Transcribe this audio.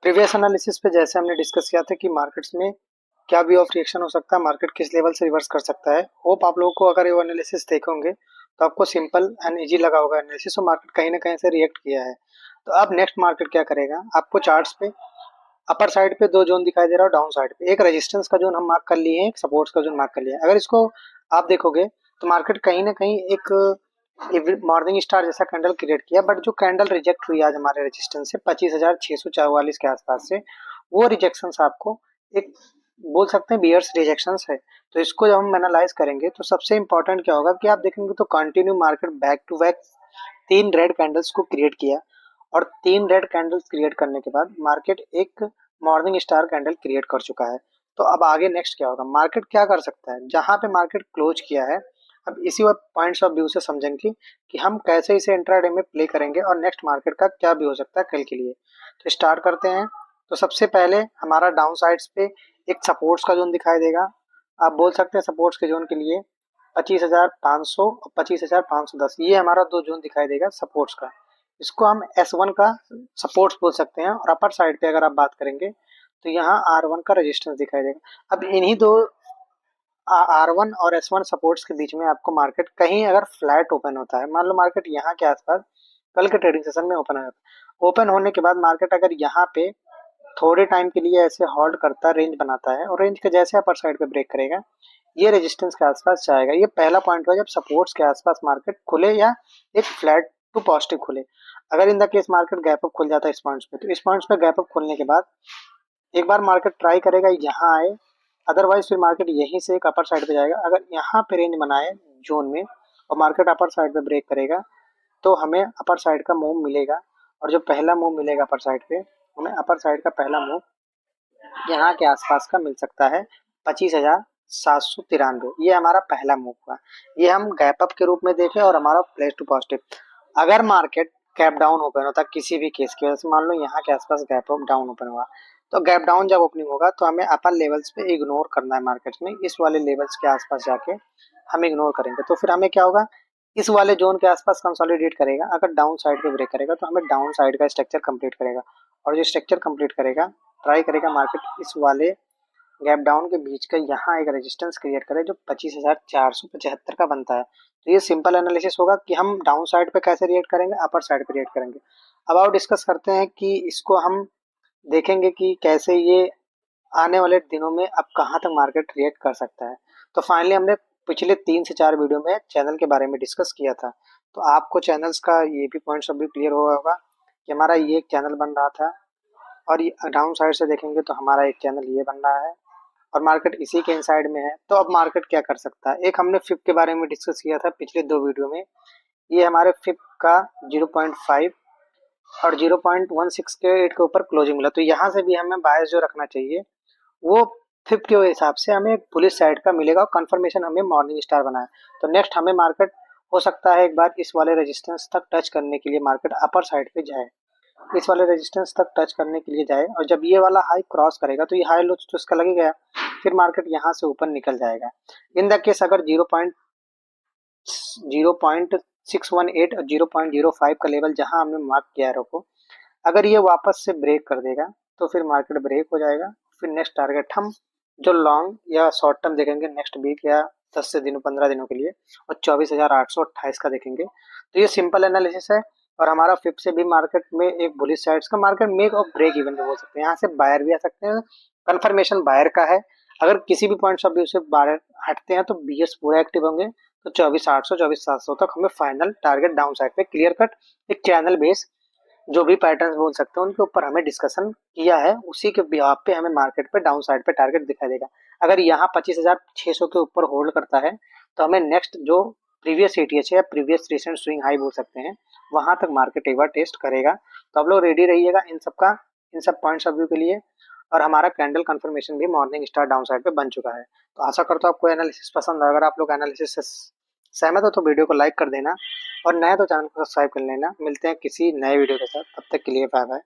Previous analysis पे जैसे हमने डिस्कस किया था कि मार्केट्स में क्या व्यू ऑफ रिएक्शन हो सकता है, मार्केट किस लेवल से रिवर्स कर सकता है। होप आप लोगों को अगर ये एनालिसिस देखे होंगे तो आपको सिंपल एंड इजी लगा होगा एनालिसिस, और मार्केट कहीं ना कहीं से रिएक्ट किया है। तो अब नेक्स्ट मार्केट क्या करेगा, आपको चार्ट्स पे अपर साइड पे दो जोन दिखाई दे रहा है, डाउन साइड पे एक रेजिस्टेंस का जोन हम मार्क कर लिए हैं, एक सपोर्ट्स का जोन मार्क कर लिया है। अगर इसको आप देखोगे तो मार्केट कहीं ना कहीं एक मॉर्निंग स्टार जैसा कैंडल क्रिएट किया, बट जो कैंडल रिजेक्ट हुई आज हमारे रेजिस्टेंस से 25,644 के आसपास से, वो रिजेक्शन आपको एक बोल सकते हैं बियर्स रिजेक्शंस है। तो इसको जब हम एनालाइज करेंगे तो सबसे इंपॉर्टेंट क्या होगा कि आप देखेंगे तो continue market back to back तीन रेड कैंडल्स को क्रिएट किया, और तीन रेड कैंडल्स क्रिएट करने के बाद मार्केट एक मॉर्निंग स्टार कैंडल क्रिएट कर चुका है। तो अब आगे नेक्स्ट क्या होगा, मार्केट क्या कर सकता है, जहां पे मार्केट क्लोज किया है अब इसी पॉइंट्स ऑफ व्यू से समझेंगे कि हम कैसे इसे इंट्राडे में प्ले करेंगे और नेक्स्ट मार्केट का क्या भी हो सकता है कल के लिए। तो स्टार्ट करते हैं। तो सबसे पहले हमारा डाउन साइड्स पे एक सपोर्ट्स का जोन दिखाई देगा। आप बोल सकते हैं सपोर्ट्स के जोन के लिए 25,500 और 25,510, ये हमारा दो जोन दिखाई देगा सपोर्ट्स का। इसको हम S1 का सपोर्ट्स बोल सकते हैं, और अपर साइड पे अगर आप बात करेंगे तो यहाँ R1 का रेजिस्टेंस दिखाई देगा। अब इन्हीं दो R1 और S1 सपोर्ट्स के बीच में आपको मार्केट कहीं अगर फ्लैट ओपन होता है, मान लो मार्केट यहाँ के आसपास कल के ट्रेडिंग सेशन में ओपन हो जाता है, ओपन होने के बाद मार्केट अगर यहाँ पे थोड़े टाइम के लिए ऐसे होल्ड करता है, रेंज बनाता है, और रेंज के जैसे अपर साइड पे ब्रेक करेगा ये रेजिस्टेंस के आसपास जाएगा। ये पहला पॉइंट हुआ जब सपोर्ट्स के आसपास मार्केट खुले या एक फ्लैट टू पॉजिटिव खुले। अगर in the case market gap up खुल जाता है इस पॉइंट्स पे, तो इस पॉइंट्स पे गैप अप खुलने के बाद एक बार मार्केट ट्राई करेगा यहाँ आए, अदरवाइज फिर मार्केट यहीं से एक अपर साइड पे जाएगा। अगर यहाँ पे रेंज बनाए जोन में और मार्केट अपर साइड पे ब्रेक करेगा तो हमें अपर साइड का मूव मिलेगा, और जो पहला मूव मिलेगा अपर साइड पे, हमें अपर साइड का पहला मूव यहाँ के आसपास का मिल सकता है 25,793। ये हमारा पहला मूव हुआ, ये हम गैप अप के रूप में देखें और हमारा प्लेस टू पॉजिटिव। अगर मार्केट गैप डाउन ओपन होता है किसी भी केस की वजह से, मान लो यहाँ के आसपास गैप अप डाउन ओपन हुआ, तो गैप डाउन जब ओपनिंग होगा तो हमें अपर लेवल्स पे इग्नोर करना है। मार्केट में इस वाले लेवल्स के आसपास जाके हम इग्नोर करेंगे तो फिर हमें क्या होगा, इस वाले जोन के आसपास कंसोलिडेट करेगा। अगर डाउन साइड पे ब्रेक करेगा तो हमें डाउन साइड का स्ट्रक्चर कंप्लीट करेगा, और जो स्ट्रक्चर कंप्लीट करेगा ट्राई करेगा मार्केट इस वाले गैप डाउन के बीच का यहाँ एक रेजिस्टेंस क्रिएट करे जो 25,475 का बनता है। तो ये सिंपल एनालिसिस होगा कि हम डाउन साइड पे कैसे रिएक्ट करेंगे, अपर साइड पे रिएक्ट करेंगे। अब आओ डिस्कस करते हैं कि इसको हम देखेंगे कि कैसे ये आने वाले दिनों में अब कहाँ तक मार्केट रिएक्ट कर सकता है। तो फाइनली हमने पिछले 3 से 4 वीडियो में चैनल के बारे में डिस्कस किया था, तो आपको चैनल्स का ये भी पॉइंट्स अभी क्लियर हुआ होगा कि हमारा ये एक चैनल बन रहा था, और डाउन साइड से देखेंगे तो हमारा एक चैनल ये बन रहा है, और मार्केट इसी के इनसाइड में है। तो अब मार्केट क्या कर सकता है, एक हमने फिप के बारे में डिस्कस किया था पिछले 2 वीडियो में। ये हमारे फिप का 0.5 और 0.16 के 8 के ऊपर क्लोजिंग मिला, तो यहाँ से भी हमें बायस जो रखना चाहिए वो फिप के हिसाब से हमें एक पुलिस साइड का मिलेगा, और कंफर्मेशन हमें मॉर्निंग स्टार बनाए। तो नेक्स्ट हमें मार्केट हो सकता है एक बार इस वाले रेजिस्टेंस तक टच करने के लिए मार्केट अपर साइड पे जाए, इस वाले रेजिस्टेंस तक टच करने के लिए जाए, और जब ये वाला हाई क्रॉस करेगा तो ये हाई लो तो इसका लगेगा, फिर मार्केट यहाँ से ऊपर निकल जाएगा। इन द केस अगर 0.618 और 0.05 का लेवल जहां हमने मार्क किया है रोको, अगर ये वापस से ब्रेक कर देगा तो फिर मार्केट ब्रेक हो जाएगा। फिर नेक्स्ट टारगेट हम जो लॉन्ग या शॉर्ट टर्म देखेंगे नेक्स्ट वीक या 10 से 15 दिनों के लिए, और 24,828 का देखेंगे। तो ये सिंपल एनालिसिस है, और हमारा फिप से भी मार्केट में एक बुलिश साइड्स का मार्केट मेक और ब्रेक इवन भी बोल सकते हैं, यहाँ से बायर भी आ सकते हैं, कंफर्मेशन बायर का है। अगर किसी भी पॉइंट ऑफ व्यू से बायर हटते हैं तो बीयर्स पूरे एक्टिव होंगे, तो 24,800 24,700 तक हमें फाइनल टारगेट डाउन साइड पे क्लियर कट एक चैनल बेस जो भी पैटर्न्स बोल सकते हैं उनके ऊपर हमें डिस्कशन किया है, उसी के बिहाफ पे हमें मार्केट पे डाउन साइड पे टारगेट दिखाई देगा। अगर यहाँ 25,600 के ऊपर होल्ड करता है तो हमें नेक्स्ट जो प्रीवियस एटीएच है या प्रीवियस रिसेंट स्विंग हाई बोल सकते हैं, वहां तक मार्केट एक बार टेस्ट करेगा। तो आप लोग रेडी रहिएगा इन सब पॉइंट्स ऑफ व्यू के लिए। और हमारा कैंडल कंफर्मेशन भी मॉर्निंग स्टार डाउन साइड पे बन चुका है। तो आशा करता हूँ आपको एनालिसिस पसंद है। अगर आप लोग एनालिसिस से सहमत हो तो वीडियो को लाइक कर देना, और नए तो चैनल को सब्सक्राइब कर लेना। मिलते हैं किसी नए वीडियो के साथ, तब तक के लिए बाय बाय।